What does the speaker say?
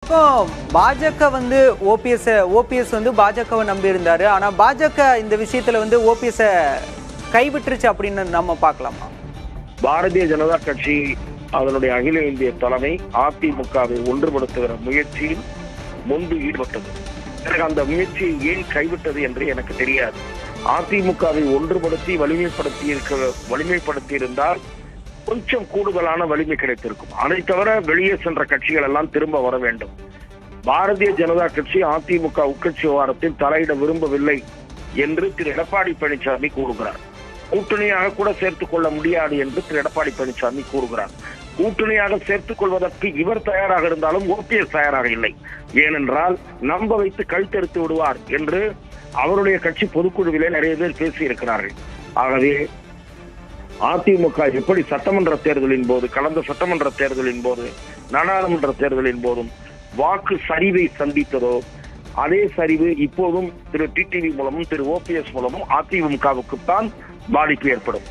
இப்போ பாஜக வந்து ஓபிஎஸ் வந்து பாஜகவை நம்பி இருந்தாரு. ஆனா பாஜக இந்த விஷயத்துல வந்து ஓபிஎஸ் கைவிட்டுருச்சு அப்படின்னு நம்ம பார்க்கலாமா? பாரதிய ஜனதா கட்சி அதனுடைய அகில இந்திய தலைமை அதிமுகவை ஒன்றுபடுத்துகிற முயற்சியில் முன்பு ஈடுபட்டது. எனக்கு அந்த முயற்சியை ஏன் கைவிட்டது என்று எனக்கு தெரியாது. அதிமுகவை ஒன்றுபடுத்தி வலிமைப்படுத்தி இருந்தால் கொஞ்சம் கூடுதலான வலிமை கிடைத்திருக்கும். அதை தவிர வெளியே சென்ற கட்சிகள் எல்லாம் திரும்ப வர வேண்டும். பாரதிய ஜனதா கட்சி அதிமுக உட்கட்சி விவகாரத்தில் தலையிட விரும்பவில்லை என்று திரு எடப்பாடி பழனிசாமி கூறுகிறார். கூட்டணியாக கூட சேர்த்துக் கொள்ள முடியாது என்று திரு எடப்பாடி பழனிசாமி கூறுகிறார். கூட்டணியாக சேர்த்துக் கொள்வதற்கு இவர் தயாராக இருந்தாலும் ஓபிஎஸ் தயாராக இல்லை. ஏனென்றால் நம்ப வைத்து கழுத்தெடுத்து விடுவார் என்று அவருடைய கட்சி பொதுக்குழுவிலே நிறைய பேர் பேசி இருக்கிறார்கள். ஆகவே அதிமுக எப்படி சட்டமன்ற தேர்தலின் போது, கடந்த சட்டமன்ற தேர்தலின் போது, நாடாளுமன்ற தேர்தலின் போதும் வாக்கு சரிவை சந்தித்ததோ அதே சரிவு இப்போதும் திரு டிடிவி மூலமும் திரு ஓபிஎஸ் மூலமும் அதிமுகவுக்குத்தான் பாதிப்பு ஏற்படும்.